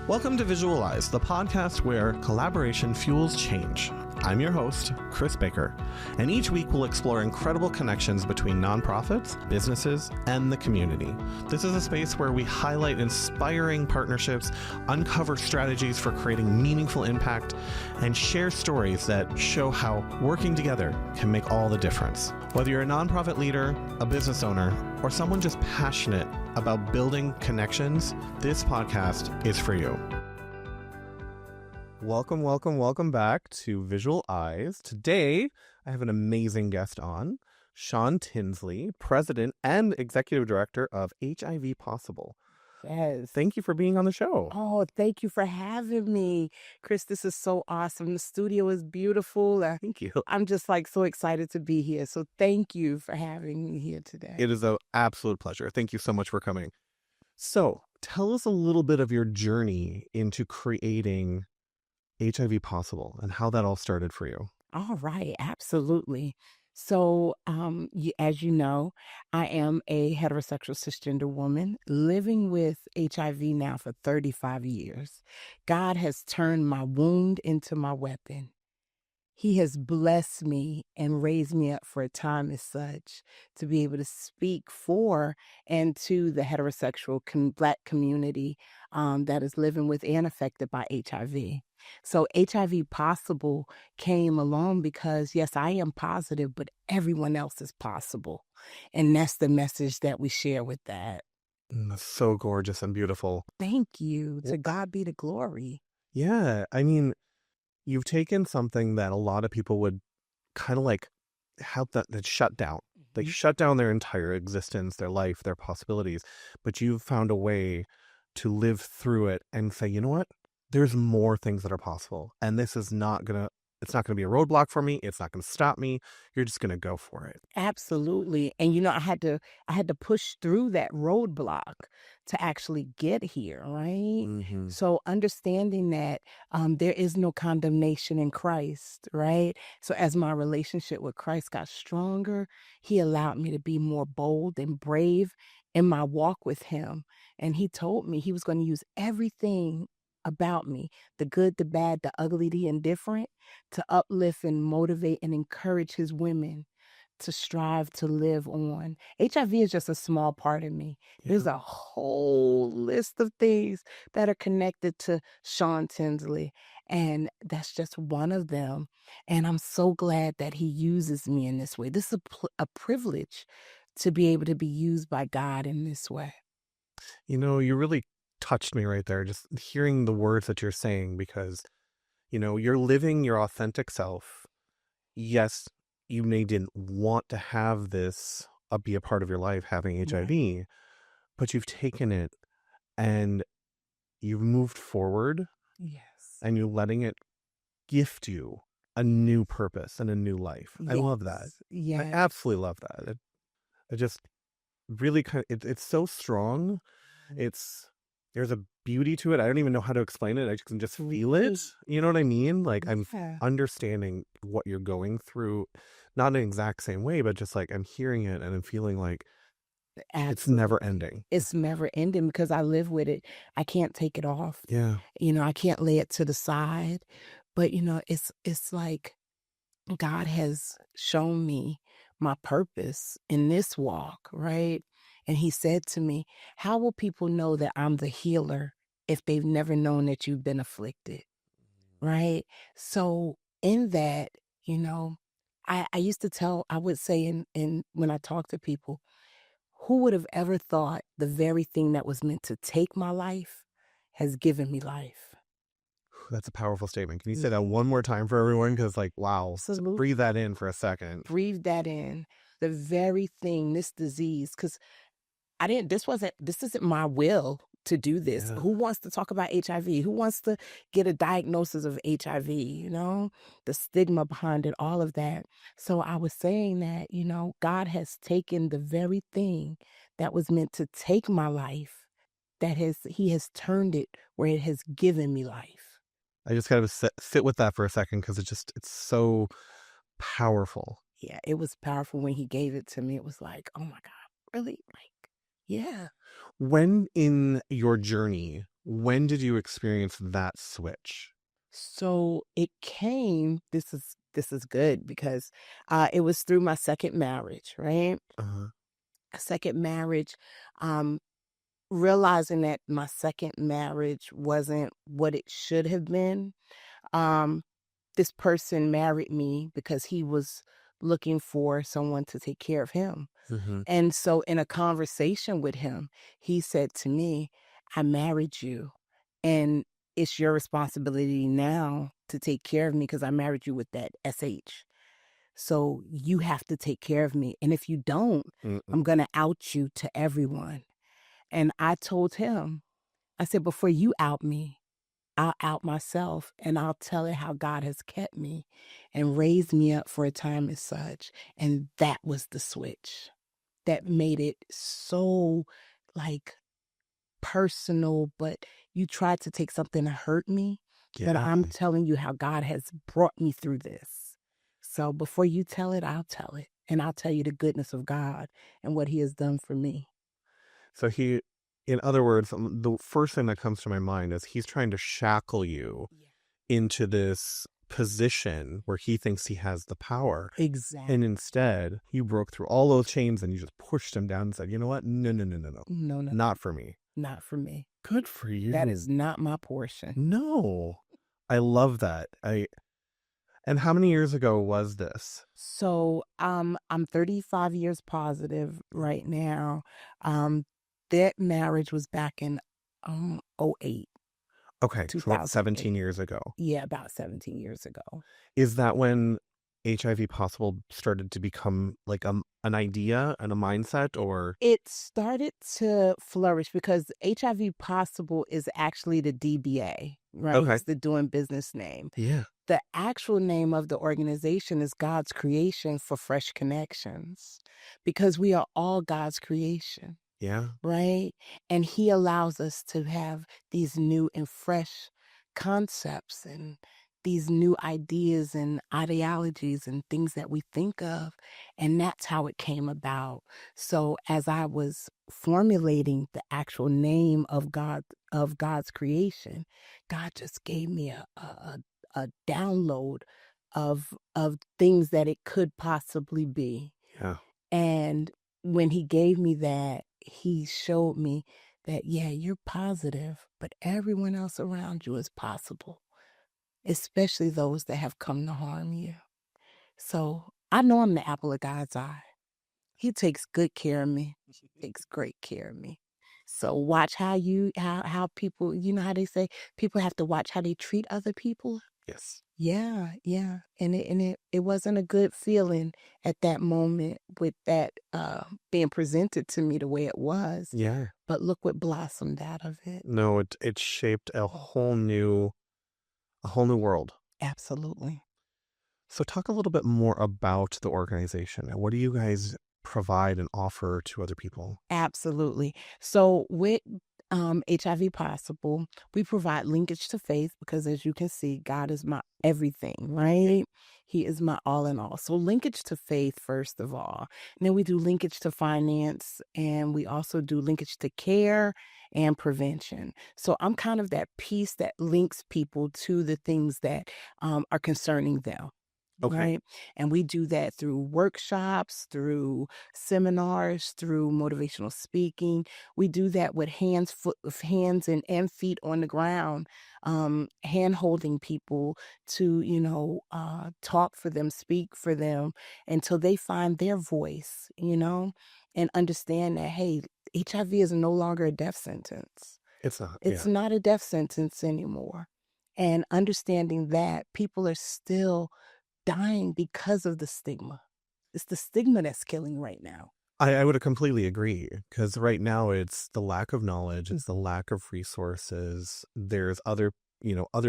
Welcome to Visualize, the podcast where collaboration fuels change. I'm your host, Chris Baker, and each week we'll explore incredible connections between nonprofits, businesses, and the community. This is a space where we highlight inspiring partnerships, uncover strategies for creating meaningful impact, and share stories that show how working together can make all the difference. Whether you're a nonprofit leader, a business owner, or someone just passionate about building connections, this podcast is for you. Welcome back to Visual Eyes. Today, I have an amazing guest on, Shawn Tinsley, President and Executive Director of HIV POSSIBLE. Yes. Thank you for being on the show. Oh, thank you for having me. Chris, this is so awesome. The studio is beautiful. Thank you. I'm just so excited to be here. So thank you for having me here today. It is an absolute pleasure. Thank you so much for coming. So tell us a little bit of your journey into creating HIV POSSIBLE and how that all started for you. All right, absolutely. So, as you know, I am a heterosexual cisgender woman living with HIV now for 35 years. God has turned my wound into my weapon. He has blessed me and raised me up for a time as such to be able to speak for and to the heterosexual Black community that is living with and affected by HIV. So HIV POSSIBLE came along because, yes, I am positive, but everyone else is possible. And that's the message that we share with that. That's so gorgeous and beautiful. Thank you. To God be the glory. Yeah, I mean, you've taken something that a lot of people would kind of have that shut down. They shut down their entire existence, their life, their possibilities. But you've found a way to live through it and say, you know what? There's more things that are possible. And this is it's not gonna be a roadblock for me. It's not gonna stop me. You're just gonna go for it. Absolutely. And I had to push through that roadblock to actually get here, right? Mm-hmm. So understanding that there is no condemnation in Christ, right? So as my relationship with Christ got stronger, he allowed me to be more bold and brave in my walk with him. And he told me he was going to use everything about me, the good, the bad, the ugly, the indifferent, to uplift and motivate and encourage his women to strive to live on. HIV is just a small part of me. Yeah. There's a whole list of things that are connected to Shawn Tinsley, and that's just one of them. And I'm so glad that he uses me in this way. This is a privilege to be able to be used by God in this way. You really touched me right there, just hearing the words that you're saying, because you're living your authentic self. Yes, you didn't want to have this be a part of your life, having HIV, but you've taken it and you've moved forward. Yes. And you're letting it gift you a new purpose and a new life. Yes. I love that. Yes. I absolutely love that. It just really it's so strong. There's a beauty to it. I don't even know how to explain it. I can just feel it. You know what I mean? I'm understanding what you're going through, not in the exact same way, but just I'm hearing it and I'm feeling like it's never ending. It's never ending because I live with it. I can't take it off. Yeah. I can't lay it to the side. But, it's like God has shown me my purpose in this walk, right? And he said to me, how will people know that I'm the healer if they've never known that you've been afflicted, right? So in that, I used to I would say in when I talk to people, who would have ever thought the very thing that was meant to take my life has given me life? That's a powerful statement. Can you say that one more time for everyone? Because wow, Absolutely. Breathe that in for a second. Breathe that in. The very thing, this disease, because this isn't my will to do this. Yeah. Who wants to talk about HIV? Who wants to get a diagnosis of HIV? The stigma behind it, all of that. So I was saying that, God has taken the very thing that was meant to take my life, he has turned it where it has given me life. I just gotta sit with that for a second because it's so powerful. Yeah, it was powerful when he gave it to me. It was like, oh my God, really? Yeah. When in your journey When did you experience that switch? So it came, this is good because it was through my second marriage, right? Uh-huh. A second marriage, um, realizing that my second marriage wasn't what it should have been. Um, this person married me because he was looking for someone to take care of him. Mm-hmm. And so in a conversation with him, he said to me, I married you and it's your responsibility now to take care of me because I married you with that SH. So you have to take care of me. And if you don't, Mm-mm. I'm going to out you to everyone. And I told him, I said, before you out me, I'll out myself and I'll tell it how God has kept me and raised me up for a time as such. And that was the switch that made it so like personal, but you tried to take something to hurt me. But Yeah. I'm telling you how God has brought me through this. So before you tell it, I'll tell it. And I'll tell you the goodness of God and what he has done for me. So in other words, the first thing that comes to my mind is he's trying to shackle you Yeah. into this position where he thinks he has the power. Exactly. And instead, you broke through all those chains and you just pushed him down and said, you know what? No, no, no, no, no. No, no, Not for me. not for me. Good for you. That is not my portion. No. I love that. And how many years ago was this? So I'm 35 years positive right now. That marriage was back in '08, Okay, so about 2008. 17 years ago. Yeah, about 17 years ago. Is that when HIV Possible started to become like an idea and a mindset, or? It started to flourish because HIV Possible is actually the DBA, right? Okay. It's the doing business name. Yeah. The actual name of the organization is God's Creation for Fresh Connections because we are all God's creation. Yeah. Right? And he allows us to have these new and fresh concepts and these new ideas and ideologies and things that we think of. And that's how it came about. So as I was formulating the actual name of God's creation, God just gave me a download of things that it could possibly be. Yeah. And when he gave me that, he showed me that, yeah, you're positive, but everyone else around you is possible, especially those that have come to harm you. So I know I'm the apple of God's eye. He takes good care of me, takes great care of me. So watch how people, you know how they say people have to watch how they treat other people. Yes. Yeah, yeah. And it wasn't a good feeling at that moment with that being presented to me the way it was. Yeah. But look what blossomed out of it. No, it shaped a whole new world. Absolutely. So talk a little bit more about the organization and what do you guys provide and offer to other people? Absolutely. So with HIV Possible, we provide linkage to faith because as you can see, God is my everything, right? He is my all in all. So linkage to faith, first of all. And then we do linkage to finance and we also do linkage to care and prevention. So I'm kind of that piece that links people to the things that are concerning them. Okay. Right. And we do that through workshops, through seminars, through motivational speaking. We do that with hands and feet on the ground, hand holding people to, talk for them, speak for them until they find their voice, and understand that, hey, HIV is no longer a death sentence. It's not. It's Yeah. not a death sentence anymore. And understanding that people are still dying because of the stigma. It's the stigma that's killing right now. I would completely agree because right now it's the lack of knowledge, it's the lack of resources. There's other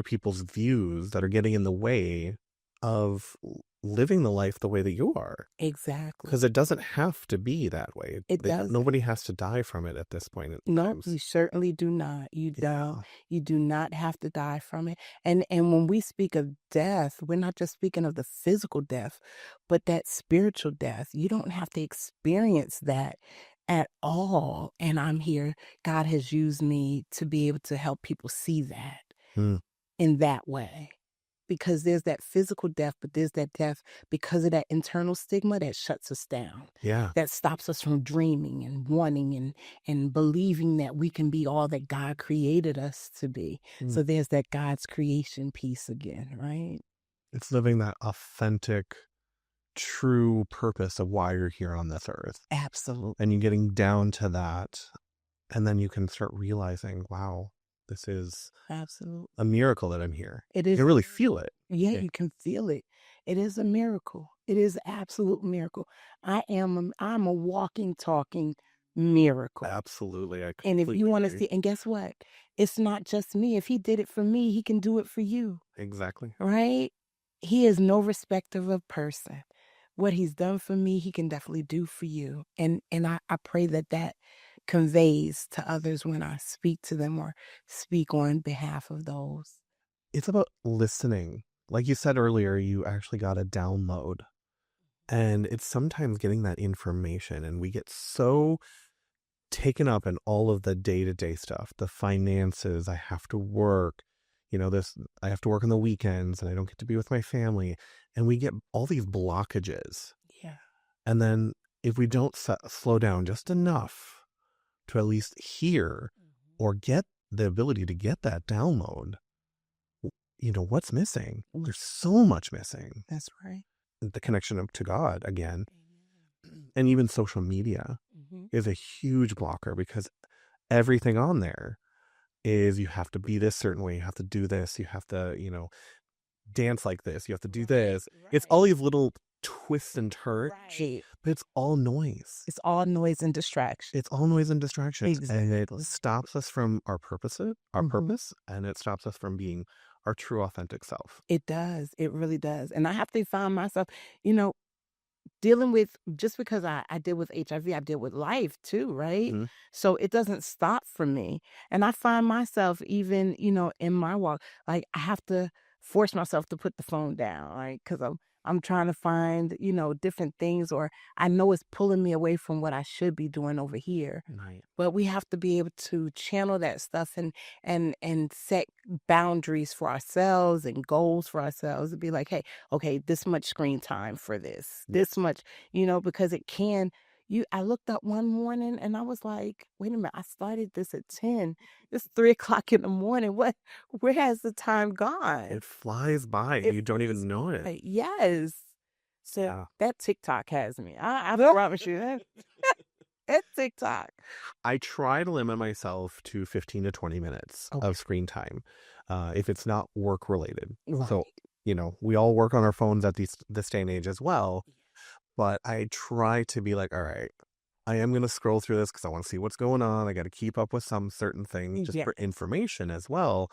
people's views that are getting in the way of living the life the way that you are. Exactly. Because it doesn't have to be that way. It doesn't. Nobody has to die from it at this point. No, you certainly do not. You don't. You do not have to die from it. And when we speak of death, we're not just speaking of the physical death, but that spiritual death. You don't have to experience that at all. And I'm here. God has used me to be able to help people see that Mm. in that way. Because there's that physical death, but there's that death because of that internal stigma that shuts us down, Yeah. that stops us from dreaming and wanting and believing that we can be all that God created us to be. Mm. So there's that God's creation piece again, right? It's living that authentic, true purpose of why you're here on this earth. Absolutely. And you getting down to that. And then you can start realizing, wow, this is Absolutely. a miracle that I'm here. It You is. can really feel it. Yeah, you can feel it. It is a miracle. It is an absolute miracle. I'm a walking, talking miracle. Absolutely. I And if completely you want to agree. see, and guess what? It's not just me. If he did it for me, he can do it for you, Exactly. right? He is no respecter of person. What he's done for me, he can definitely do for you. And I pray that conveys to others when I speak to them or speak on behalf of those. It's about listening. Like you said earlier, you actually got a download. And it's sometimes getting that information, and we get so taken up in all of the day-to-day stuff, the finances, I have to work, I have to work on the weekends and I don't get to be with my family. And we get all these blockages. Yeah. And then if we don't slow down just enough to at least hear or get the ability to get that download, what's missing? There's so much missing. That's right. The connection to God again. And even social media is a huge blocker, because everything on there is, you have to be this certain way, you have to do this, you have to, dance like this, you have to do this. It's all these little twists and turns, but it's all noise. It's all noise and distraction. It's all noise and distractions. Exactly. And it stops us from our purpose, and it stops us from being our true authentic self. It does. It really does. And I have to find myself, dealing with, just because I deal with HIV, I deal with life too, right? Mm-hmm. So it doesn't stop for me. And I find myself even, in my walk, like I have to force myself to put the phone down, right? Because I'm trying to find, different things, or I know it's pulling me away from what I should be doing over here. Right. But we have to be able to channel that stuff and set boundaries for ourselves and goals for ourselves, to be like, hey, okay, this much screen time for this much, because it can. I looked up one morning and I was like, wait a minute, I started this at 10. It's 3:00 in the morning. Where has the time gone? It flies by. You don't even know it. Yes. So that TikTok has me. I promise you that. At TikTok. I try to limit myself to 15 to 20 minutes of screen time, if it's not work related. Right. So, we all work on our phones at this day and age as well. But I try to be like, all right, I am going to scroll through this because I want to see what's going on. I got to keep up with some certain things just for information as well.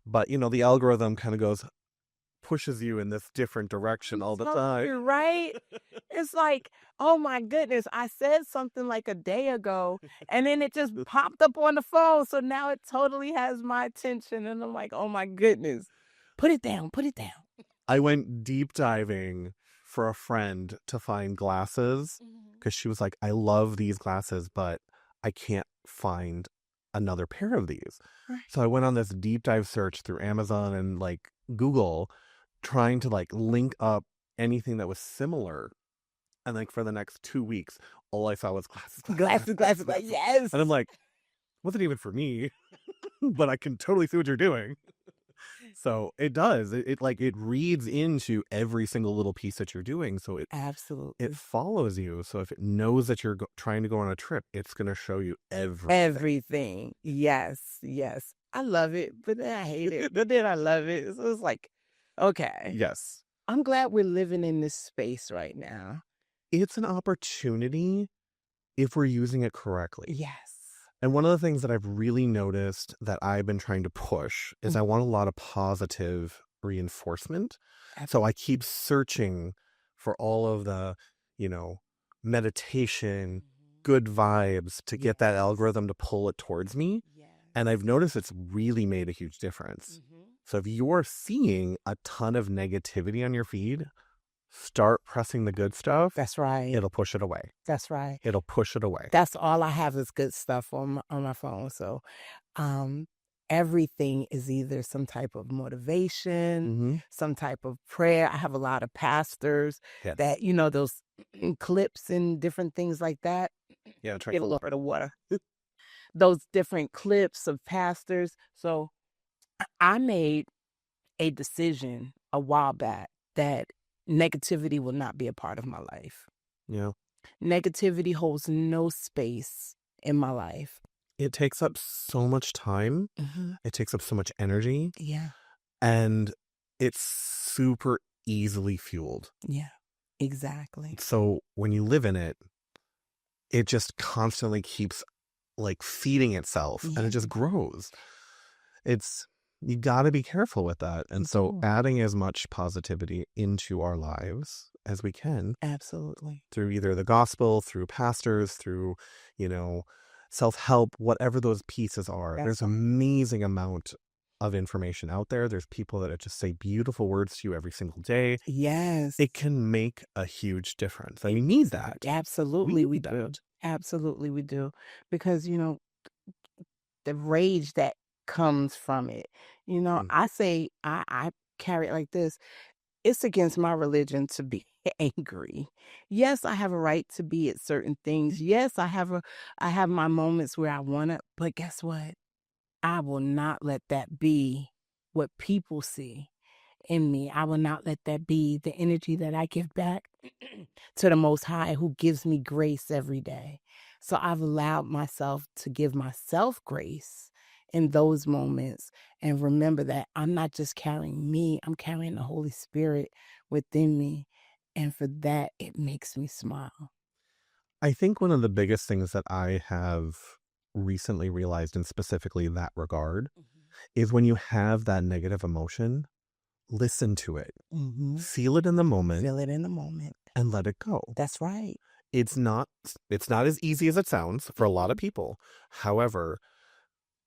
But, the algorithm kind of pushes you in this different direction all the time. You're right. It's like, oh my goodness, I said something like a day ago and then it just popped up on the phone. So now it totally has my attention. And I'm like, oh my goodness, put it down. I went deep diving for a friend to find glasses, because she was like, I love these glasses, but I can't find another pair of these. Right. So I went on this deep dive search through Amazon and Google, trying to link up anything that was similar. And for the next 2 weeks, all I saw was glasses. Yes. And I'm like, wasn't even for me, but I can totally see what you're doing. So it does. It reads into every single little piece that you're doing. So it absolutely, it follows you. So if it knows that you're trying to go on a trip, it's going to show you everything. Everything. Yes. I love it, but then I hate it. But then I love it. So it's like, okay. Yes. I'm glad we're living in this space right now. It's an opportunity if we're using it correctly. Yes. And one of the things that I've really noticed that I've been trying to push is I want a lot of positive reinforcement. So I keep searching for all of the, meditation, good vibes to get that algorithm to pull it towards me. And I've noticed it's really made a huge difference. So if you're seeing a ton of negativity on your feed, start pressing the good stuff, That's right. it'll push it away. That's right. It'll push it away. That's all I have is good stuff on my phone. So everything is either some type of motivation, some type of prayer. I have a lot of pastors that, those clips and different things like that. Yeah, try Get a little bit of water. Those different clips of pastors. So I made a decision a while back that negativity will not be a part of my life. Yeah. Negativity holds no space in my life. It takes up so much time. It takes up so much energy. Yeah. And it's super easily fueled. Yeah, exactly. So when you live in it, it just constantly keeps like feeding itself and it just grows. You got to be careful with that. And so adding as much positivity into our lives as we can. Absolutely. Through either the gospel, through pastors, through, self-help, whatever those pieces are. There's an amazing amount of information out there. There's people that just say beautiful words to you every single day. Yes. It can make a huge difference. And we need that. Absolutely, we do. Absolutely, we do. Because, the rage that comes from it. I say, I carry it like this. It's against my religion to be angry. Yes, I have a right to be at certain things. Yes, I have my moments where I want to, but guess what? I will not let that be what people see in me. I will not let that be the energy that I give back to the Most High, who gives me grace every day. So I've allowed myself to give myself grace in those moments and remember that I'm not just carrying me, I'm carrying the Holy Spirit within me. And for that, it makes me smile. I think one of the biggest things that I have recently realized, in specifically that regard, is when you have that negative emotion, listen to it. Feel it in the moment. Feel it in the moment. And let it go. That's right. It's not as easy as it sounds for a lot of people. However,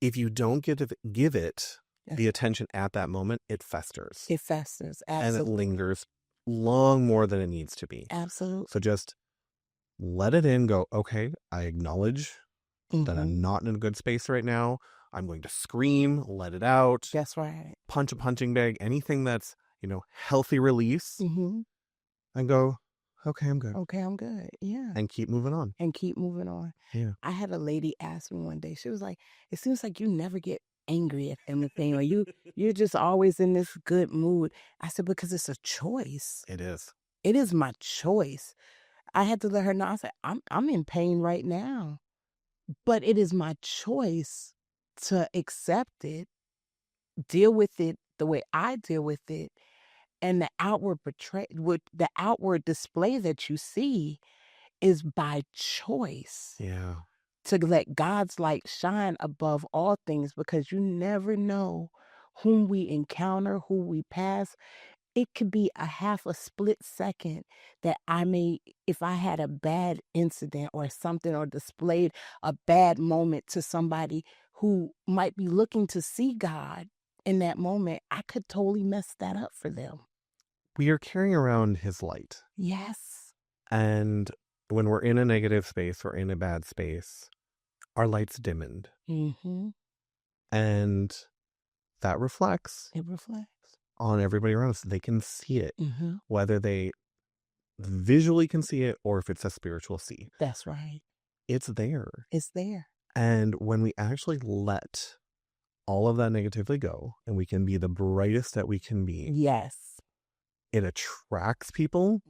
if you don't give it the attention at that moment, it festers. It festers. Absolutely. And it lingers long more than it needs to be. Absolutely. So just let it in, go, okay, I acknowledge that I'm not in a good space right now. I'm going to scream, let it out. That's right. Punch a punching bag, anything that's, healthy release. And go, okay, I'm good. Okay, I'm good. Yeah. And keep moving on. Yeah. I had a lady ask me one day, she was like, it seems like you never get angry at anything, or you're just always in this good mood. I said, because it's a choice. It is. It is my choice. I had to let her know. I said, I'm in pain right now, but it is my choice to accept it, deal with it the way I deal with it. And the outward display that you see is by choice. Yeah. To let God's light shine above all things, because you never know whom we encounter, who we pass. It could be a split second that if I had a bad incident or something, or displayed a bad moment to somebody who might be looking to see God in that moment, I could totally mess that up for them. We are carrying around his light. Yes. And when we're in a negative space or in a bad space, our light's dimmed. And that reflects. It reflects on everybody around us. They can see it, whether they visually can see it or if it's a spiritual see. That's right. It's there. It's there. And when we actually let all of that negativity go and we can be the brightest that we can be. Yes. It attracts people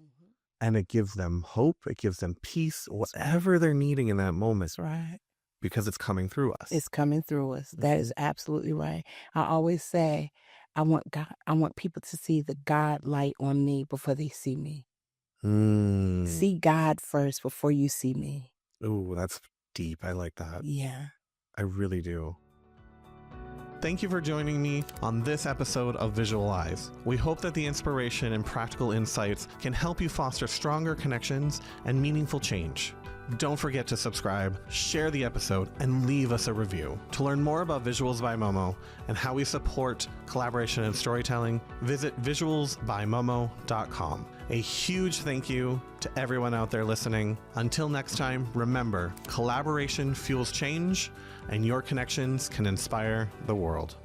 and it gives them hope. It gives them peace, whatever they're needing in that moment. That's right. Because it's coming through us. It's coming through us. That is absolutely right. I always say, I want people to see the God light on me before they see me. See God first before you see me. Ooh, that's deep. I like that. Yeah. I really do. Thank you for joining me on this episode of Visualize. We hope that the inspiration and practical insights can help you foster stronger connections and meaningful change. Don't forget to subscribe, share the episode, and leave us a review. To learn more about Visuals by Momo and how we support collaboration and storytelling, visit visualsbymomo.com. A huge thank you to everyone out there listening. Until next time, remember, collaboration fuels change, and your connections can inspire the world.